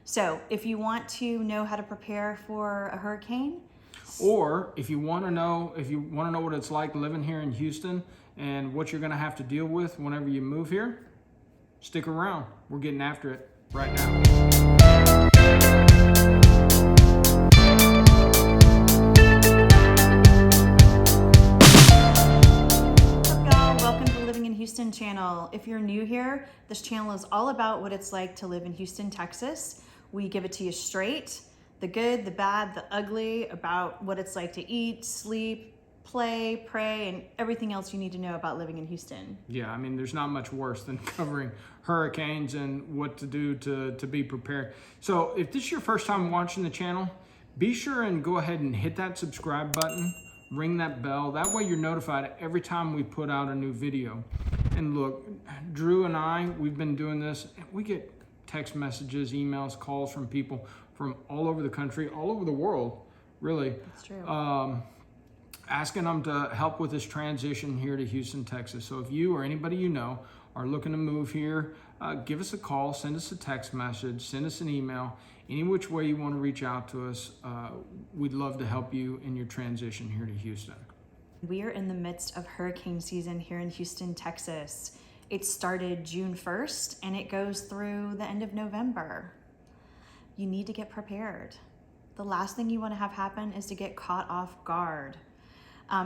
So if you want to know how to prepare for a hurricane, or if you want to know what it's like living here in Houston and what you're going to have to deal with whenever you move here, stick around. We're getting after it right now. Houston channel. If you're new here, this channel is all about what it's like to live in Houston, Texas. We give it to you straight, the good, the bad, the ugly, about what it's like to eat, sleep, play, pray, and everything else you need to know about living in Houston. Yeah, I mean, there's not much worse than covering hurricanes and what to do to be prepared. So if this is your first time watching the channel, be sure and go ahead and hit that subscribe button, ring that bell. That way you're notified every time we put out a new video. And look, Drew and I, we've been doing this. We get text messages, emails, calls from people from all over the country, all over the world, really. That's true. Asking them to help with this transition here to Houston, Texas. So if you or anybody you know are looking to move here, give us a call, send us a text message, send us an email. Any which way you want to reach out to us, we'd love to help you in your transition here to Houston. We are in the midst of hurricane season here in Houston, Texas. It started June 1st and it goes through the end of November. You need to get prepared. The last thing you want to have happen is to get caught off guard.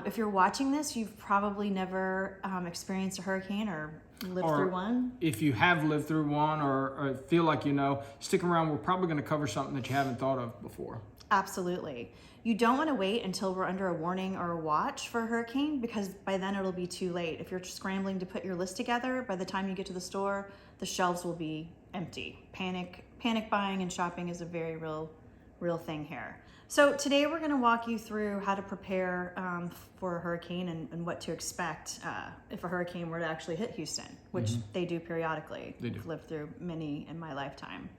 If you're watching this, you've probably never experienced a hurricane or lived through one. If you have lived through one or feel like you know, stick around. We're probably going to cover something that you haven't thought of before. Absolutely. You don't want to wait until we're under a warning or a watch for a hurricane, because by then it'll be too late. If you're scrambling to put your list together, by the time you get to the store, the shelves will be empty. Panic buying and shopping is a very real thing here. So today we're going to walk you through how to prepare for a hurricane and what to expect if a hurricane were to actually hit Houston, which they do periodically. They do. I've lived through many in my lifetime.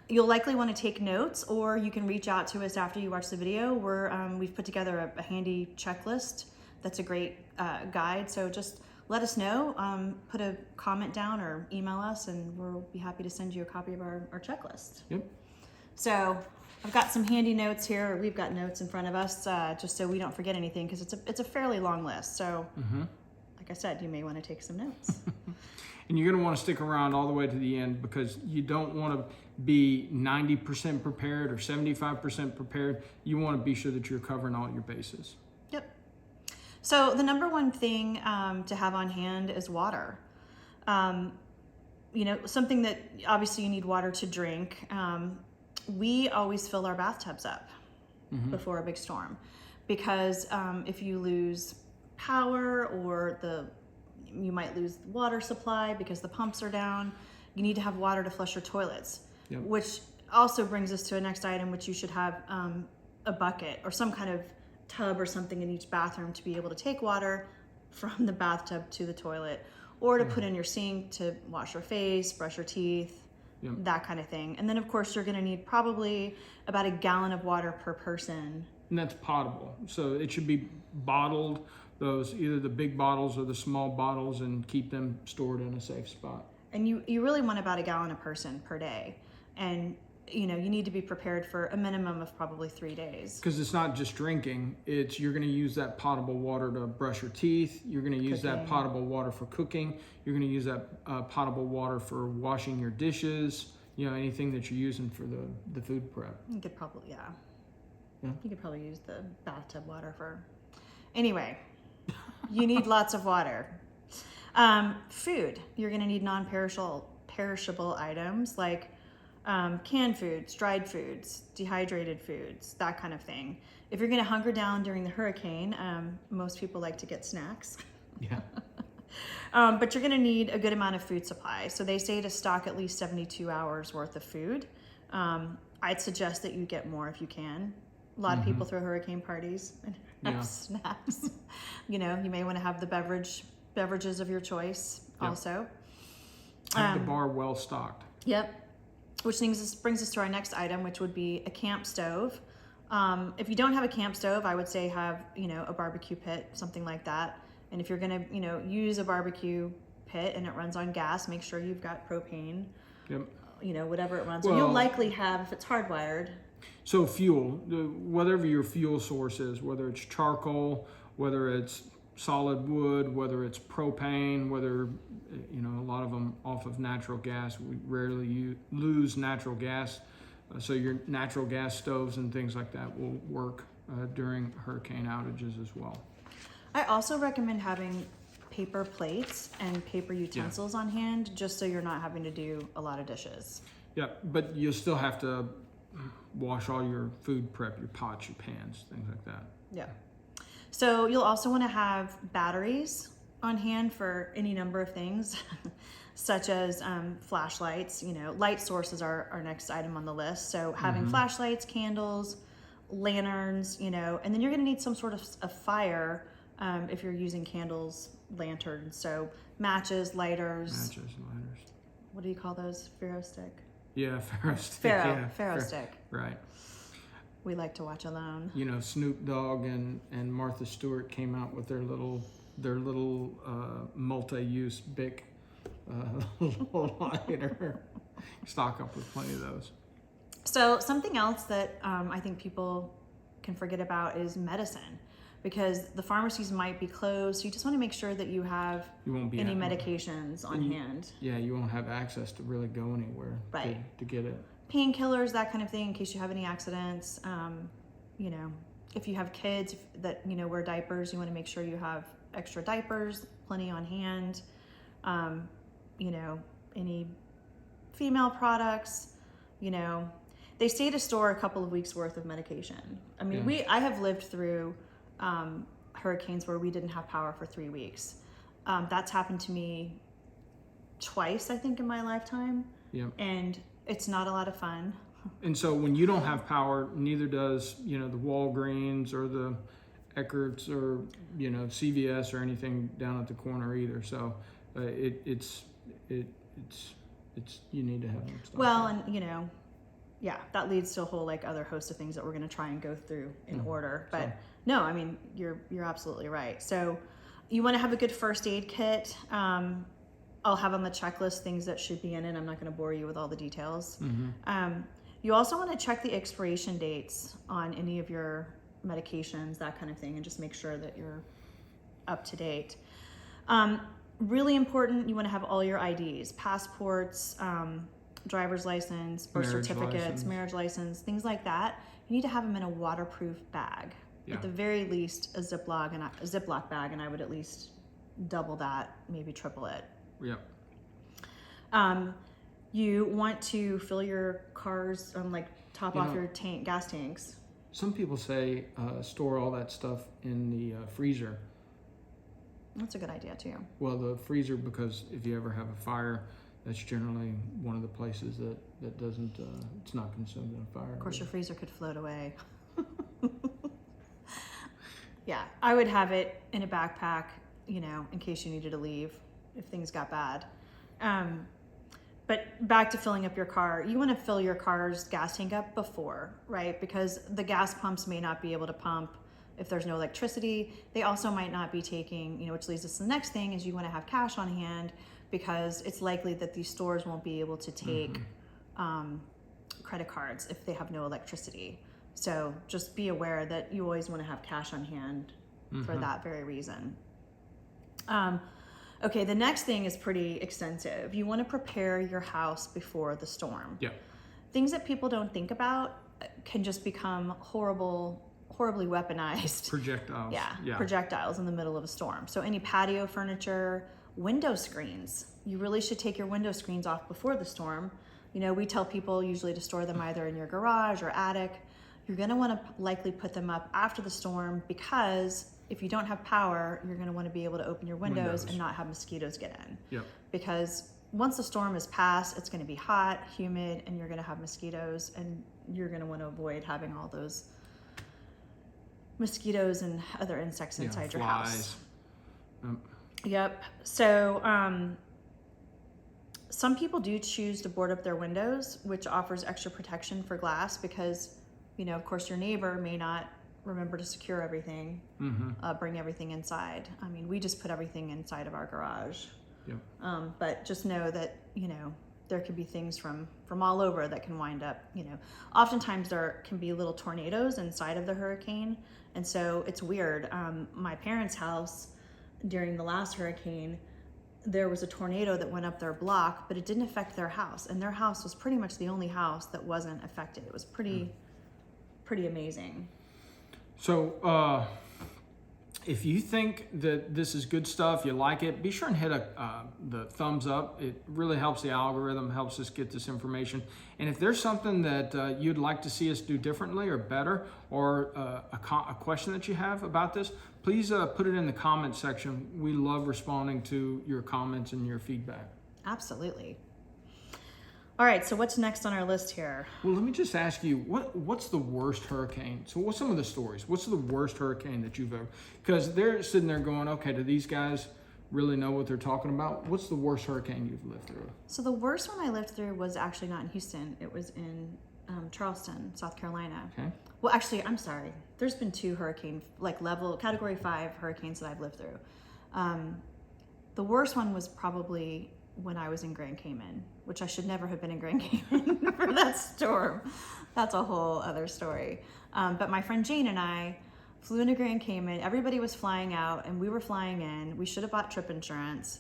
You'll likely want to take notes, or you can reach out to us after you watch the video. We've put together a handy checklist that's a great guide. So just let us know, put a comment down or email us, and we'll be happy to send you a copy of our checklist. Yep. So I've got some handy notes here. We've got notes in front of us just so we don't forget anything, because it's a fairly long list. So like I said, you may want to take some notes. And you're going to want to stick around all the way to the end, because you don't want to be 90% prepared or 75% prepared. You want to be sure that you're covering all your bases. Yep. So the number one thing to have on hand is water. You know, something that obviously you need water to drink. We always fill our bathtubs up before a big storm, because if you lose power or you might lose water supply because the pumps are down, you need to have water to flush your toilets. Yep. Which also brings us to a next item, which you should have a bucket or some kind of tub or something in each bathroom to be able to take water from the bathtub to the toilet, or to put in your sink to wash your face, brush your teeth, that kind of thing. And then of course you're going to need probably about a gallon of water per person. And that's potable. So it should be bottled, either the big bottles or the small bottles, and keep them stored in a safe spot. And you really want about a gallon a person per day. And you know, you need to be prepared for a minimum of probably 3 days. Because it's not just drinking, you're going to use that potable water to brush your teeth, you're going to use that potable water for cooking, you're going to use that potable water for washing your dishes, you know, anything that you're using for the food prep. You could probably, you could probably use the bathtub water for, anyway, you need lots of water. Food, you're going to need non-perishable items like canned foods, dried foods, dehydrated foods, that kind of thing. If you're going to hunker down during the hurricane, most people like to get snacks. Yeah. But you're going to need a good amount of food supply. So they say to stock at least 72 hours worth of food. I'd suggest that you get more if you can. A lot of people throw hurricane parties and have snacks. You know, you may want to have the beverages of your choice also. Have the bar well stocked. Yep. Which brings us to our next item, which would be a camp stove. If you don't have a camp stove, I would say have, you know, a barbecue pit, something like that. And if you're gonna, you know, use a barbecue pit and it runs on gas, make sure you've got propane. Yep. whatever it runs on. You'll likely have, if it's hardwired. So fuel, whatever your fuel source is, whether it's charcoal, whether it's solid wood, whether it's propane, whether, a lot of them off of natural gas. We rarely lose natural gas. So your natural gas stoves and things like that will work during hurricane outages as well. I also recommend having paper plates and paper utensils on hand, just so you're not having to do a lot of dishes. Yeah, but you'll still have to wash all your food prep, your pots, your pans, things like that. Yeah. So you'll also want to have batteries on hand for any number of things, such as flashlights. Light sources are our next item on the list. So having flashlights, candles, lanterns, and then you're going to need some sort of a fire if you're using candles, lanterns. So matches, lighters. What do you call those? Ferro stick? Yeah, ferro stick. Ferro stick. Right. We like to watch Alone. Snoop Dogg and Martha Stewart came out with their little multi-use Bic lighter. Stock up with plenty of those. So something else that I think people can forget about is medicine, because the pharmacies might be closed. So you just want to make sure that you have any medications on hand. Yeah, you won't have access to really go anywhere to get it. Painkillers, that kind of thing, in case you have any accidents. If you have kids that wear diapers, you want to make sure you have extra diapers, plenty on hand. Any female products, they say to store a couple of weeks worth of medication. I mean, I have lived through hurricanes where we didn't have power for 3 weeks. That's happened to me twice, I think, in my lifetime. Yeah. And it's not a lot of fun. And so when you don't have power, neither does, the Walgreens or the Eckert's or, CVS or anything down at the corner either. So it's you need to have them stuff. Well, and that leads to a whole other host of things that we're going to try and go through in order. But no, I mean, you're absolutely right. So you want to have a good first aid kit. I'll have on the checklist things that should be in it. I'm not going to bore you with all the details. You also want to check the expiration dates on any of your medications, that kind of thing, and just make sure that you're up to date. Really important, you want to have all your IDs, passports, driver's license, birth certificates, marriage license, things like that. You need to have them in a waterproof bag. At the very least, a Ziploc bag, and I would at least double that, maybe triple it. Yep. You want to fill your cars, top off your gas tanks. Some people say store all that stuff in the freezer. That's a good idea too. Well, the freezer, because if you ever have a fire, that's generally one of the places that doesn't, it's not consumed in a fire. Of course, your freezer could float away. Yeah, I would have it in a backpack, in case you needed to leave if things got bad. But back to filling up your car, you want to fill your car's gas tank up before, right? Because the gas pumps may not be able to pump if there's no electricity. They also might not be taking, which leads us to the next thing, is you want to have cash on hand, because it's likely that these stores won't be able to take credit cards if they have no electricity. So just be aware that you always want to have cash on hand for that very reason. Okay, the next thing is pretty extensive. You want to prepare your house before the storm. Yeah. Things that people don't think about can just become horribly weaponized. Projectiles. Yeah, projectiles in the middle of a storm. So any patio furniture, window screens. You really should take your window screens off before the storm. We tell people usually to store them either in your garage or attic. You're going to want to likely put them up after the storm, because if you don't have power, you're going to want to be able to open your windows and not have mosquitoes get in. Yep. Because once the storm is past, it's going to be hot, humid, and you're going to have mosquitoes, and you're going to want to avoid having all those mosquitoes and other insects inside your house. Yep. So some people do choose to board up their windows, which offers extra protection for glass, because of course your neighbor may not remember to secure everything, bring everything inside. I mean, we just put everything inside of our garage. Yep. But just know that there could be things from all over that can wind up, oftentimes there can be little tornadoes inside of the hurricane. And so it's weird. My parents' house during the last hurricane, there was a tornado that went up their block, but it didn't affect their house. And their house was pretty much the only house that wasn't affected. It was pretty amazing. So, if you think that this is good stuff, you like it, be sure and hit the thumbs up. It really helps the algorithm, helps us get this information. And if there's something that you'd like to see us do differently or better, or a question that you have about this, please put it in the comment section. We love responding to your comments and your feedback. Absolutely. All right, so what's next on our list here? Well, let me just ask you, what's the worst hurricane? So what's some of the stories? What's the worst hurricane that you've ever, because they're sitting there going, okay, do these guys really know what they're talking about? What's the worst hurricane you've lived through? So the worst one I lived through was actually not in Houston. It was in Charleston, South Carolina. Okay. Well, actually, I'm sorry. There's been 2 hurricane, category 5 hurricanes that I've lived through. The worst one was probably when I was in Grand Cayman, which I should never have been in Grand Cayman for that storm. That's a whole other story. But my friend Jane and I flew into Grand Cayman. Everybody was flying out and we were flying in. We should have bought trip insurance.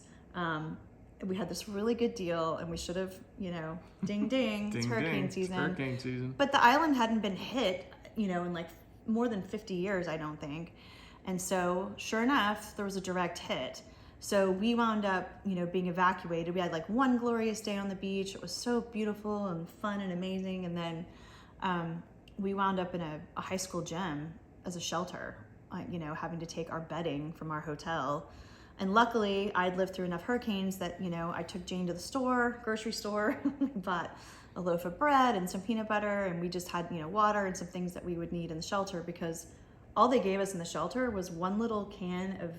We had this really good deal and we should have, ding, ding, it's hurricane season. It's hurricane season. But the island hadn't been hit, in like more than 50 years, I don't think. And so sure enough, there was a direct hit. So we wound up, being evacuated. We had like one glorious day on the beach. It was so beautiful and fun and amazing. And then we wound up in a high school gym as a shelter, having to take our bedding from our hotel. And luckily, I'd lived through enough hurricanes that, I took Jane to the grocery store, bought a loaf of bread and some peanut butter. And we just had, water and some things that we would need in the shelter, because all they gave us in the shelter was one little can of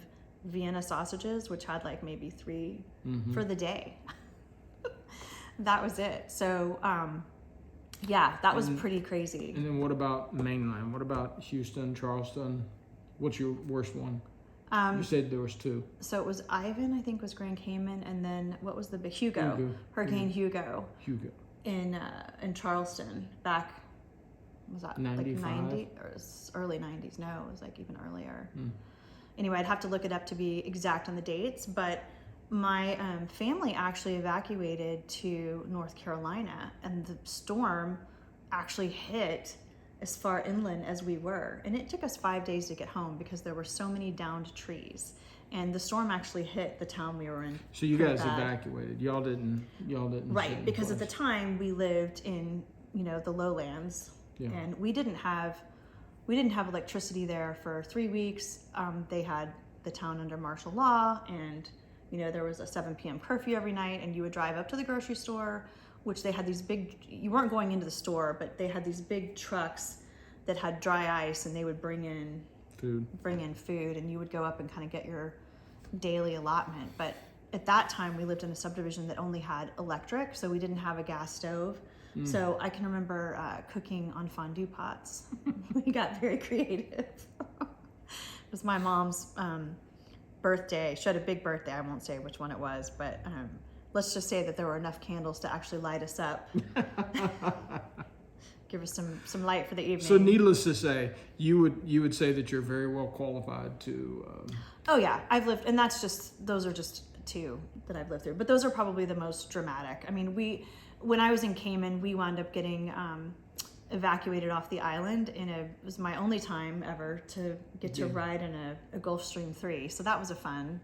Vienna sausages, which had like maybe 3 for the day. That was it. So that was pretty crazy. And then what about mainland? What about Houston, Charleston? What's your worst one? You said there was 2. So it was Ivan, I think, was Grand Cayman, and then what was the big Hugo? Hurricane Hugo. In Charleston back, was that 95? like 90 or early 90s? No, it was like even earlier. Anyway, I'd have to look it up to be exact on the dates, but my family actually evacuated to North Carolina, and the storm actually hit as far inland as we were. And it took us 5 days to get home because there were so many downed trees. And the storm actually hit the town we were in. So you guys evacuated. Y'all didn't. Right, because at the time we lived in, the lowlands, and we didn't have electricity there for 3 weeks. They had the town under martial law, and there was a 7 p.m. curfew every night, and you would drive up to the grocery store, which they had these big, you weren't going into the store, but they had these big trucks that had dry ice, and they would bring in food, and you would go up and kind of get your daily allotment. But at that time, we lived in a subdivision that only had electric, so we didn't have a gas stove. So I can remember cooking on fondue pots. We got very creative. It was my mom's birthday. She had a big birthday. I won't say which one it was, but let's just say that there were enough candles to actually light us up. Give us some light for the evening. So needless to say, you would say that you're very well qualified to... Oh yeah, I've lived, and those are just 2 that I've lived through, but those are probably the most dramatic. I mean, when I was in Cayman, we wound up getting evacuated off the island it was my only time ever to get to ride in a Gulfstream 3. So that was a fun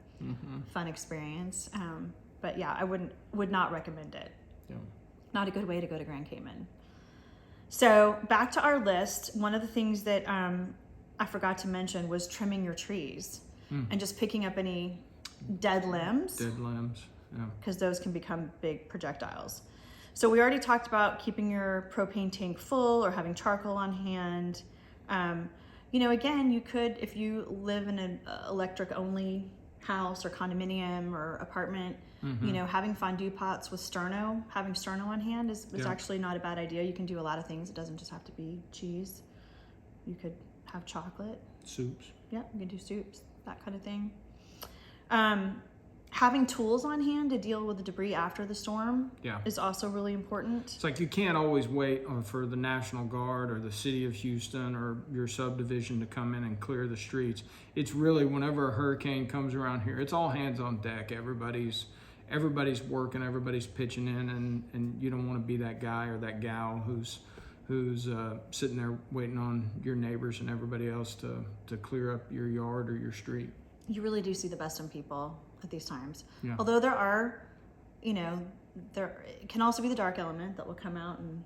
experience. But yeah, I would not recommend it. Yeah. Not a good way to go to Grand Cayman. So back to our list, one of the things that I forgot to mention was trimming your trees and just picking up any dead limbs. Yeah. Because those can become big projectiles. So we already talked about keeping your propane tank full or having charcoal on hand. Again, you could, if you live in an electric only house or condominium or apartment, having fondue pots with having sterno on hand is actually not a bad idea. You can do a lot of things. It doesn't just have to be cheese. You could have chocolate. Soups. Yeah, you can do soups, that kind of thing. Having tools on hand to deal with the debris after the storm Yeah. is also really important. It's like you can't always wait for the National Guard or the city of Houston or your subdivision to come in and clear the streets. It's really whenever a hurricane comes around here, it's all hands on deck. Everybody's working, everybody's pitching in, and you don't want to be that guy or that gal who's sitting there waiting on your neighbors and everybody else to clear up your yard or your street. You really do see the best in people at these times. Yeah. Although there are, there can also be the dark element that will come out and.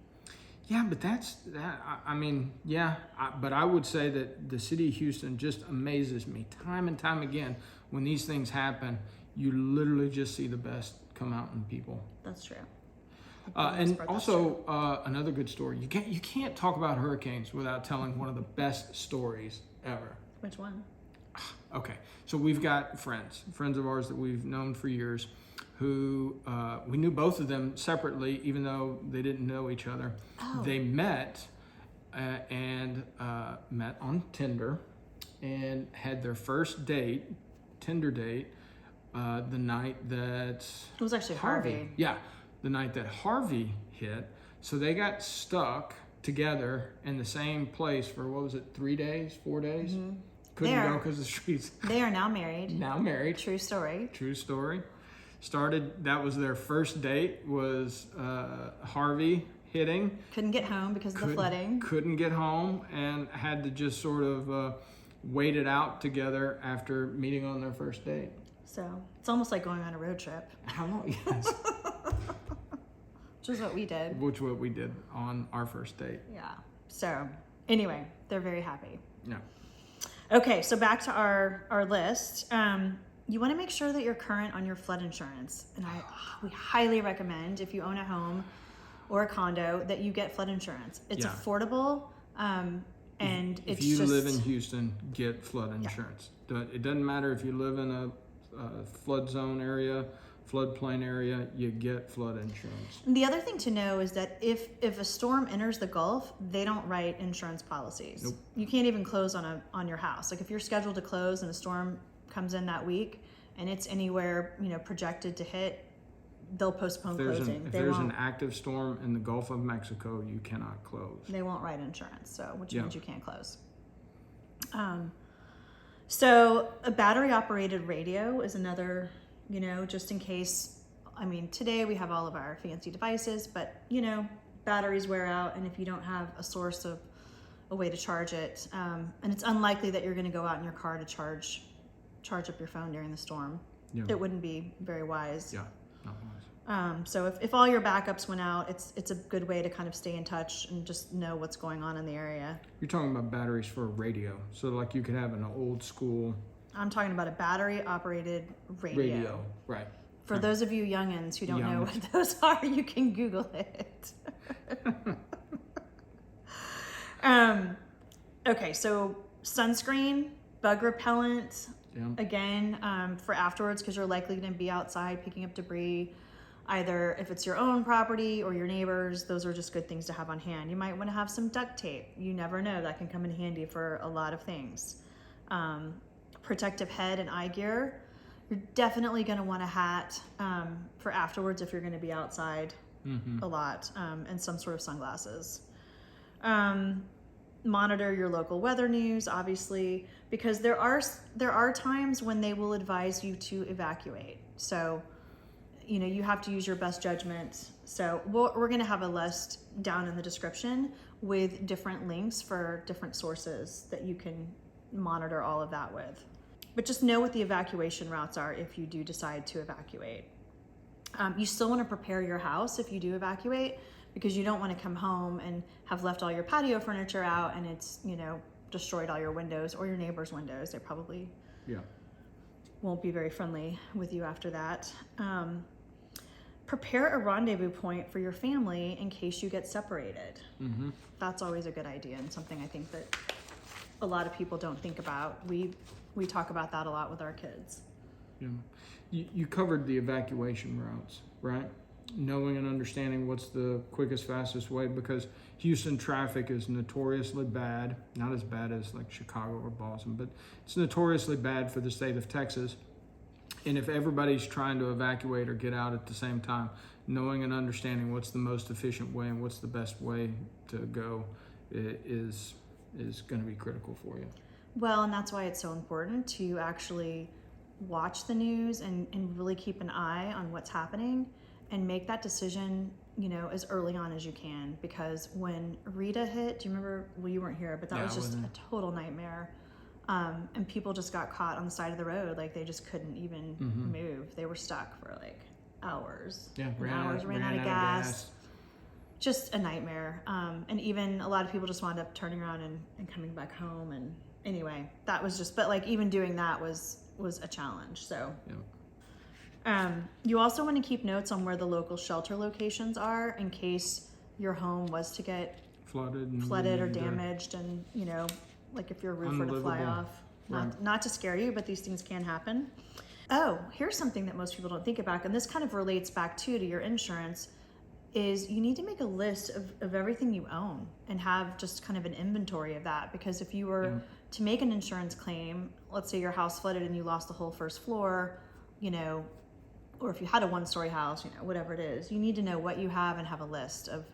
Yeah, but but I would say that the city of Houston just amazes me time and time again. When these things happen, you literally just see the best come out in people. That's true. And also another good story. You can't talk about hurricanes without telling one of the best stories ever. Which one? Okay, so we've got friends of ours that we've known for years who we knew both of them separately, even though they didn't know each other. Oh. They met met on Tinder and had their first Tinder date, the night that... It was actually Harvey. Yeah, the night that Harvey hit. So they got stuck together in the same place for, 3 days, 4 days? Mm-hmm. Couldn't go because the streets. They are now married. Now married. True story. True story. That was their first date, was Harvey hitting. Couldn't get home because of the flooding. Couldn't get home and had to just sort of wait it out together after meeting on their first date. So it's almost like going on a road trip. How long? Yes. Which is what we did. What we did on our first date. Yeah. So anyway, they're very happy. Yeah. Okay, so back to our list. You want to make sure that you're current on your flood insurance. And we highly recommend, if you own a home or a condo, that you get flood insurance. It's affordable, and if you live in Houston, get flood insurance. Yeah. It doesn't matter if you live in a flood zone area, floodplain area, you get flood insurance. And the other thing to know is that if a storm enters the Gulf, they don't write insurance policies. Nope. You can't even close on your house. Like if you're scheduled to close and a storm comes in that week and it's anywhere projected to hit, they'll postpone closing. If there's an active storm in the Gulf of Mexico, you cannot close. They won't write insurance, which means you can't close. So a battery operated radio is another, just in case. I mean, today we have all of our fancy devices, but batteries wear out, and if you don't have a source of a way to charge it, and it's unlikely that you're going to go out in your car to charge up your phone during the storm. Yeah. It wouldn't be very wise. Yeah, not wise. So if all your backups went out, it's a good way to kind of stay in touch and just know what's going on in the area. You're talking about batteries for a radio, so like you could have an old school. I'm talking about a battery operated radio. Right. For those of you youngins who don't know what those are, you can Google it. Okay, so sunscreen, bug repellent, again, for afterwards, because you're likely going to be outside picking up debris, either if it's your own property or your neighbors. Those are just good things to have on hand. You might want to have some duct tape. You never know, that can come in handy for a lot of things. Protective head and eye gear. You're definitely going to want a hat for afterwards if you're going to be outside a lot, and some sort of sunglasses. Monitor your local weather news, obviously, because there are times when they will advise you to evacuate. So, you have to use your best judgment. So we're going to have a list down in the description with different links for different sources that you can monitor all of that with. But just know what the evacuation routes are if you do decide to evacuate. You still want to prepare your house if you do evacuate, because you don't want to come home and have left all your patio furniture out and it's, destroyed all your windows or your neighbor's windows. They probably won't be very friendly with you after that. Prepare a rendezvous point for your family in case you get separated. Mm-hmm. That's always a good idea, and something I think that a lot of people don't think about. We talk about that a lot with our kids. Yeah. You covered the evacuation routes, right? Knowing and understanding what's the quickest, fastest way, because Houston traffic is notoriously bad. Not as bad as like Chicago or Boston, but it's notoriously bad for the state of Texas. And if everybody's trying to evacuate or get out at the same time, knowing and understanding what's the most efficient way and what's the best way to go is going to be critical for you. Well, and that's why it's so important to actually watch the news and really keep an eye on what's happening and make that decision, you know, as early on as you can. Because when Rita hit, do you remember? Well, you weren't here, but that was just a total nightmare. And people just got caught on the side of the road. Like, they just couldn't even move. They were stuck for like hours. Yeah, ran out of gas. Just a nightmare. And even a lot of people just wound up turning around and coming back home. And anyway, that was just, but like even doing that was a challenge. So you also want to keep notes on where the local shelter locations are in case your home was to get flooded or damaged, and you know, like if your roof were to fly off. Not to scare you, but these things can happen. Oh, here's something that most people don't think about, and this kind of relates back to your insurance, is you need to make a list of everything you own and have just kind of an inventory of that. Because if you were to make an insurance claim, let's say your house flooded and you lost the whole first floor, you know, or if you had a one-story house, you know, whatever it is, you need to know what you have and have a list of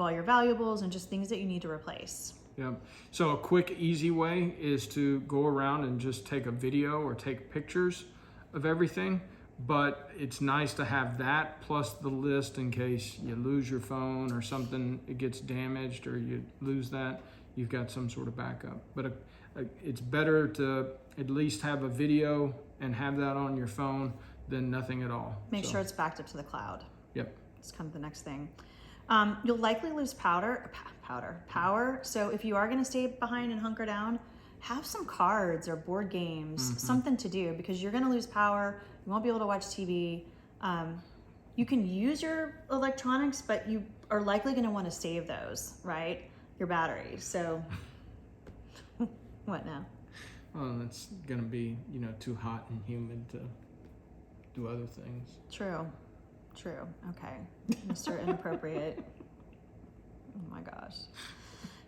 all your valuables and just things that you need to replace. Yeah. So a quick, easy way is to go around and just take a video or take pictures of everything. But it's nice to have that plus the list in case you lose your phone or something, it gets damaged or you lose that, you've got some sort of backup. But it's better to at least have a video and have that on your phone than nothing at all. Make sure it's backed up to the cloud. Yep. It's kind of the next thing. You'll likely lose power. So if you are going to stay behind and hunker down, have some cards or board games, something to do, because you're going to lose power. You won't be able to watch TV. You can use your electronics, but you are likely going to want to save those, right? Your batteries. So what now? Well, it's going to be, you know, too hot and humid to do other things. True. Okay. Mr. Inappropriate. Oh my gosh.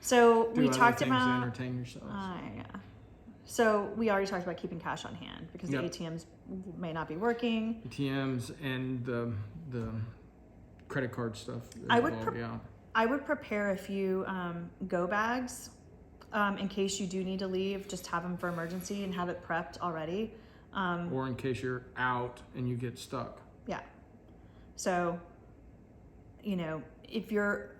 So we talked about to entertain yourselves. Yeah. So we already talked about keeping cash on hand because the ATMs may not be working. ATMs and the credit card stuff. I would prepare a few go bags in case you do need to leave. Just have them for emergency and have it prepped already. Or in case you're out and you get stuck. Yeah. So, you know, if you're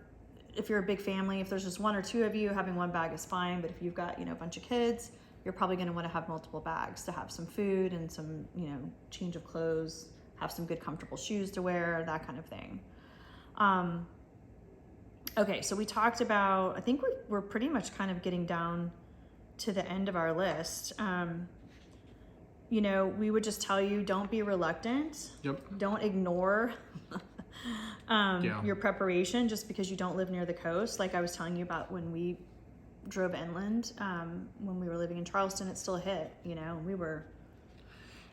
a big family, if there's just one or two of you, having one bag is fine. But if you've got, you know, a bunch of kids, you're probably going to want to have multiple bags to have some food and some, you know, change of clothes, have some good comfortable shoes to wear, that kind of thing. Okay, so we talked about, I think we're pretty much kind of getting down to the end of our list. You know, we would just tell you, don't be reluctant. Yep. Don't ignore your preparation just because you don't live near the coast. Like I was telling you about when we drove inland, when we were living in Charleston, it still hit, you know,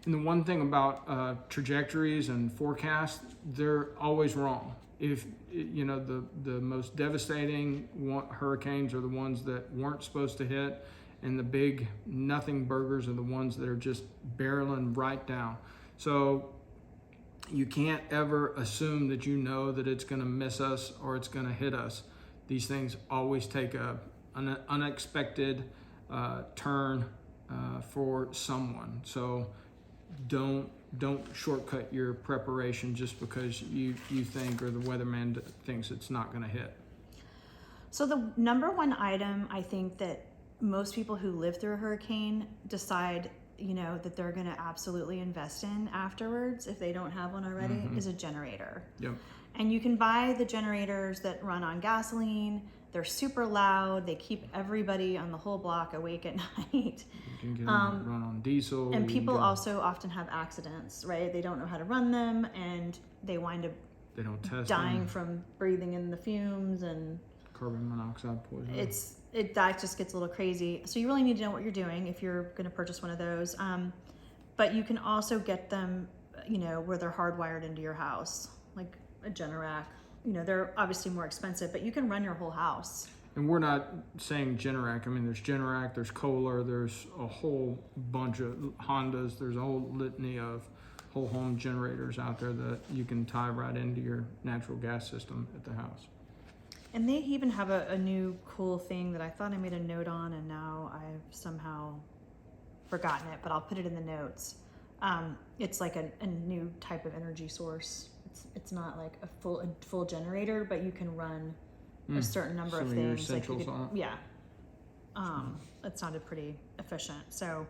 And the one thing about trajectories and forecasts, they're always wrong. If, you know, the most devastating hurricanes are the ones that weren't supposed to hit, and the big nothing burgers are the ones that are just barreling right down. So you can't ever assume that you know that it's going to miss us or it's going to hit us. These things always take an unexpected turn for someone. So don't shortcut your preparation just because you think or the weatherman thinks it's not going to hit. So the number one item I think that most people who live through a hurricane decide, you know, that they're going to absolutely invest in afterwards, if they don't have one already, is a generator. Yep. And you can buy the generators that run on gasoline. They're super loud. They keep everybody on the whole block awake at night. You can get them run on diesel. And people also often have accidents, right? They don't know how to run them, and they wind up dying from breathing in the fumes and carbon monoxide poisoning. That just gets a little crazy. So you really need to know what you're doing if you're going to purchase one of those. But you can also get them, you know, where they're hardwired into your house, like a Generac. You know, they're obviously more expensive, but you can run your whole house. And we're not saying Generac. I mean, there's Generac, there's Kohler, there's a whole bunch of Hondas, there's a whole litany of whole home generators out there that you can tie right into your natural gas system at the house. And they even have a new cool thing that I thought I made a note on, and now I've somehow forgotten it, but I'll put it in the notes. It's like a new type of energy source. It's not like a full generator, but you can run a certain number of things. Like you could, yeah. It sounded pretty efficient. So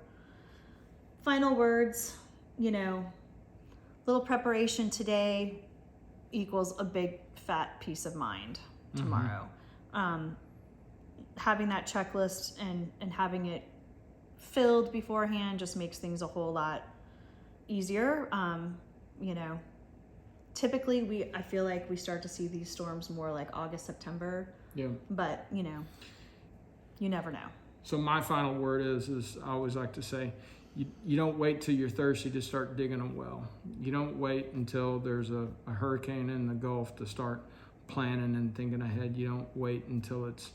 final words, you know, little preparation today equals a big fat peace of mind tomorrow. Having that checklist and having it filled beforehand just makes things a whole lot easier. You know, typically I feel like we start to see these storms more like August, September. Yeah. But you know, you never know. So my final word is I always like to say, you don't wait till you're thirsty to start digging a well. You don't wait until there's a hurricane in the Gulf to start planning and thinking ahead. You don't wait until it's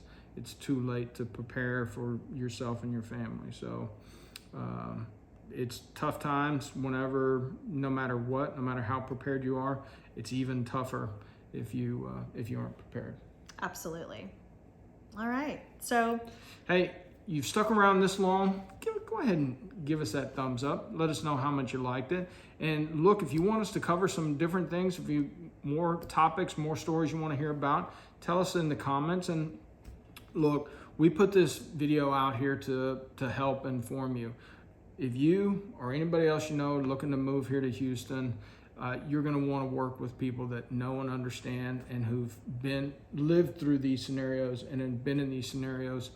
too late to prepare for yourself and your family. So it's tough times whenever, no matter what, no matter how prepared you are. It's even tougher if you aren't prepared. Absolutely. All right. So, hey, you've stuck around this long, go ahead and give us that thumbs up. Let us know how much you liked it. And look, if you want us to cover some different things, if you more topics, more stories you want to hear about, tell us in the comments. And look, we put this video out here to help inform you. If you or anybody else you know looking to move here to Houston, you're going to want to work with people that know and understand and who've lived through these scenarios and have been in these scenarios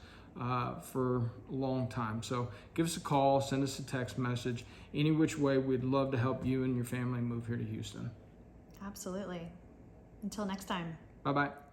for a long time. So give us a call, send us a text message. Any which way, we'd love to help you and your family move here to Houston. Absolutely. Until next time. Bye-bye.